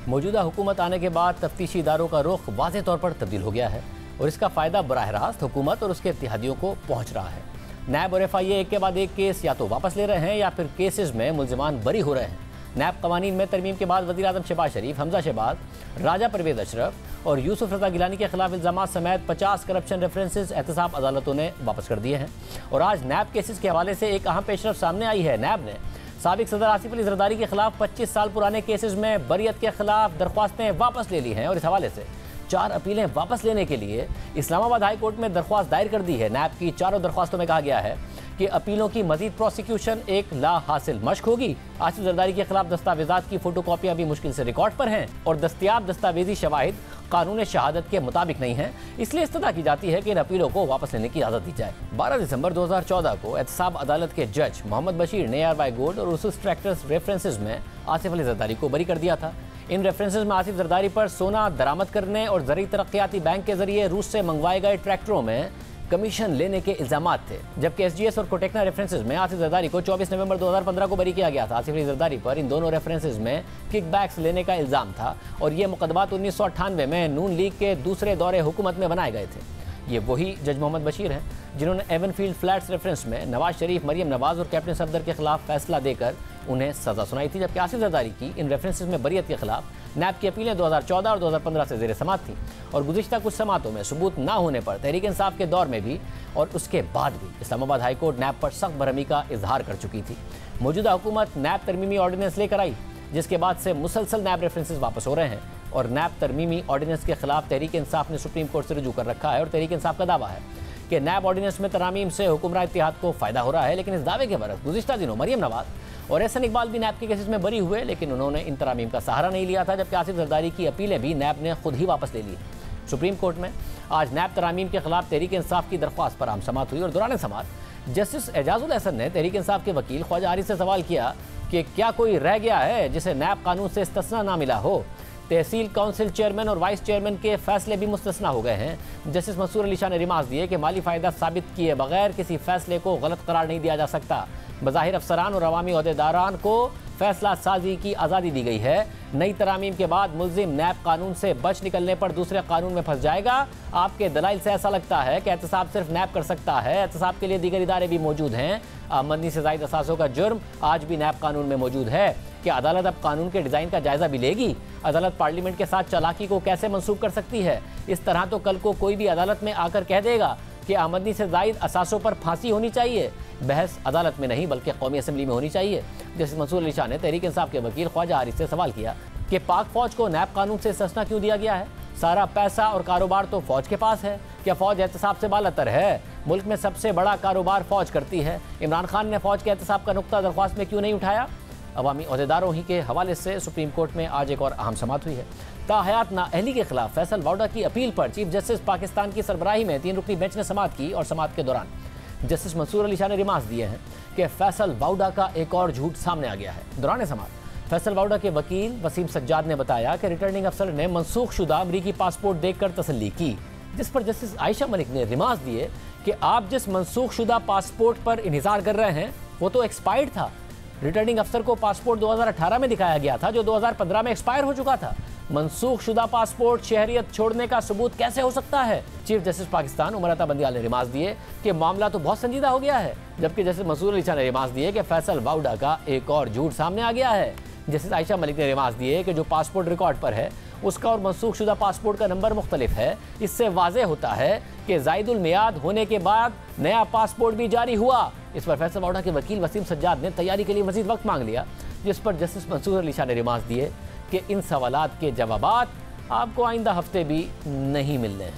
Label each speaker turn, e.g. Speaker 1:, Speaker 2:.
Speaker 1: मौजूदा हुकूमत आने के बाद तफ्तीशी इदारों का रुख वाज़ेह तौर पर तब्दील हो गया है और इसका फ़ायदा बराह रास्त हुकूमत और उसके इत्तेहादियों को पहुँच रहा है। नैब और FIA एक के बाद एक केस या तो वापस ले रहे हैं या फिर केसेस में मुल्ज़िमान बरी हो रहे हैं। नैब कवानीन में तरमीम के बाद वज़ीर आज़म शहबाज शरीफ, हमजा शहबाज, राजा परवेज़ अशरफ और यूसुफ रज़ा गिलानी के खिलाफ इल्ज़ामात समेत 50 करप्शन रेफरेंसेस एहतसाब अदालतों ने वापस कर दिए हैं। और आज नैब केसेस के हवाले से एक अहम पेशरफ सामने आई है। नैब ने साबिक सदर आसिफ अली ज़रदारी के खिलाफ 25 साल पुराने केसेस में बरियत के खिलाफ दरख्वास्तें वापस ले ली हैं और इस हवाले से 4 अपीलें वापस लेने के लिए इस्लामाबाद हाई कोर्ट में दरख्वास्त दायर कर दी है। नैब की 4 दरख्वास्तों में कहा गया है कि अपीलों की मजीद प्रोसिक्यूशन एक ला हासिल मश्क होगी। आसिफ जरदारी के खिलाफ दस्तावेजात की फोटोकॉपियां भी मुश्किल से रिकॉर्ड पर हैं और दस्तियाब दस्तावेजी शवाहिद कानून शहादत के मुताबिक नहीं है, इसलिए इस्तदा की जाती है कि इन अपीलों को वापस लेने की इजाज़त दी जाए। 12 दिसंबर 2014 को एहतसाब अदालत के जज मोहम्मद बशीर ने ARY गोल्ड और उसूस ट्रैक्टर्स रेफरेंसेज में आसिफ अली जरदारी को बरी कर दिया था। इन रेफरेंसेज में आसिफ जरदारी पर सोना दरामद करने और ज़रूरी तरक्याती बैंक के जरिए रूस से मंगवाए गए ट्रैक्टरों में कमीशन लेने के इल्जामात थे, जबकि SGS और कोटेक्ना रेफरेंसेज में आसिफ जरदारी को 24 नवंबर 2015 को बरी किया गया था। आसिफ अली जरदारी पर इन दोनों रेफरेंसेज में किकबैक्स लेने का इल्ज़ाम था और ये मुकदमात 1998 में नून लीग के दूसरे दौरे हुकूमत में बनाए गए थे। ये वही जज मोहम्मद बशीर हैं जिन्होंने एवनफील्ड फ्लैट्स रेफरेंस में नवाज शरीफ, मरियम नवाज और कैप्टन सफदर के खिलाफ फैसला देकर उन्हें सजा सुनाई थी, जबकि आसिफ जरदारी की इन रेफरेंसेज में बरियत के खिलाफ नैब की अपीलें 2014 और 2015 से ज़ेर समात थी और गुज़िश्ता कुछ समातों में सबूत ना होने पर तहरीक इंसाफ के दौर में भी और उसके बाद भी इस्लामाबाद हाई कोर्ट नैब पर सख्त बरहमी का इजहार कर चुकी थी। मौजूदा हुकूमत नैब तरमीमी ऑर्डिनेंस लेकर आई, जिसके बाद से मुसलसल नैब रेफरेंसेज वापस हो रहे हैं और नैब तरमीमी ऑर्डिनेंस के खिलाफ तहरीक इंसाफ ने सुप्रीम कोर्ट से रुजू कर रखा है और तहरीक इंसाफ का दावा है कि नैब ऑर्डिनेंस में तरामीम से हुक्मरान इत्तेहाद को फ़ायदा हो रहा है। लेकिन इस दावे के बरस गुज़िश्ता दिनों मरियम नवाज और एहसन इकबाल भी नैब के केसेस में बरी हुए, लेकिन उन्होंने इन तरामीम का सहारा नहीं लिया था, जबकि आसिफ जरदारी की अपीलें भी नैब ने खुद ही वापस ले ली। सुप्रीम कोर्ट में आज नैब तरामीम के खिलाफ तहरीक इंसाफ की दरख्वास्त पर आम समात हुई और दौरान समात जस्टिस एजाजुल एहसन ने तहरीक इंसाफ के वकील ख्वाजा आरिफ से सवाल किया कि क्या कोई रह गया है जिसे नैब कानून से इस्तिस्ना ना मिला हो। तहसील काउंसिल चेयरमैन और वाइस चेयरमैन के फैसले भी मुस्तस्ना हो गए हैं। जस्टिस मंसूर अली शाह ने रिमार्क्स दिए कि माली फ़ायदा साबित किए बगैर किसी फैसले को गलत करार नहीं दिया जा सकता। बज़ाहिर अफसरान और अवामी ओहदेदारान को फैसला साजी की आज़ादी दी गई है। नई तरामीम के बाद मुल्जिम नैब कानून से बच निकलने पर दूसरे कानून में फंस जाएगा। आपके दलाइल से ऐसा लगता है कि एहतसाब सिर्फ नैब कर सकता है। एहतसाब के लिए दीगर इदारे भी मौजूद हैं। आमदनी से ज़ायद असासों का जुर्म आज भी नैब कानून में मौजूद है। क्या अदालत अब कानून के डिज़ाइन का जायज़ा भी लेगी? अदालत पार्लियामेंट के साथ चालाकी को कैसे मंसूब कर सकती है? इस तरह तो कल को कोई भी अदालत में आकर कह देगा कि आमदनी से ज़ायद असासों पर फांसी होनी चाहिए। बहस अदालत में नहीं बल्कि कौमी असम्बली में होनी चाहिए। जस्टिस मंसूर अली शाह ने तहरीक इंसाफ के वकील ख्वाजा आरिफ से सवाल किया कि पाक फ़ौज को नैब कानून से इस्तिस्ना क्यों दिया गया है? सारा पैसा और कारोबार तो फ़ौज के पास है। क्या फ़ौज एहतसाब से बालातर है? मुल्क में सबसे बड़ा कारोबार फ़ौज करती है। इमरान खान ने फ़ौज के एहतसाब का नुक्ता दरख्वास्त में क्यों नहीं उठाया? अवामी ओहदेदारों ही के हवाले से सुप्रीम कोर्ट में आज एक और अहम समात हुई है। ताहयात नाअहली के खिलाफ फैसल वाउडा की अपील पर चीफ जस्टिस पाकिस्तान की सरबराही में 3 रुकनी बेंच ने समात की और समात के दौरान जस्टिस मंसूर अली शाह ने रिमार्क्स दिए हैं कि फैसल वाउडा का एक और झूठ सामने आ गया है। दौरान समात फैसल वाउडा के वकील वसीम सज्जाद ने बताया कि रिटर्निंग अफसर ने मनसूख शुदा अमरीकी पासपोर्ट देखकर तसल्ली की, जिस पर जस्टिस आयशा मलिक ने रिमार्क्स दिए कि आप जिस मनसूख शुदा पासपोर्ट पर इन्हिसार कर रहे हैं वो तो एक्सपायर्ड था। रिटर्निंग अफसर को पासपोर्ट 2018 में दिखाया गया था जो 2015 में एक्सपायर हो चुका था। मनसूख शुदा पासपोर्ट शहरियत छोड़ने का सबूत कैसे हो सकता है? चीफ जस्टिस पाकिस्तान उमर अता बंदियाल ने रिमार्क्स दिए कि मामला तो बहुत संजीदा हो गया है, जबकि जस्टिस मंसूर अली शाह ने रिमार्क्स दिए कि फैसल वाउडा का एक और झूठ सामने आ गया है। जस्टिस आयशा मलिक ने रिमार्क्स दिए कि जो पासपोर्ट रिकॉर्ड पर है उसका और मनसूख शुदा पासपोर्ट का नंबर मुख्तलिफ है। इससे वाज़ेह होता है कि ज़ायदुल मियाद होने के बाद नया पासपोर्ट भी जारी हुआ। इस पर फैसल वाउडा के वकील वसीम सज्जाद ने तैयारी के लिए मजीद वक्त मांग लिया, जिस पर जस्टिस मंसूर अली शाह ने रिमार्क्स दिए कि इन सवालात के जवाबात आपको आइंदा हफ्ते भी नहीं मिलने हैं।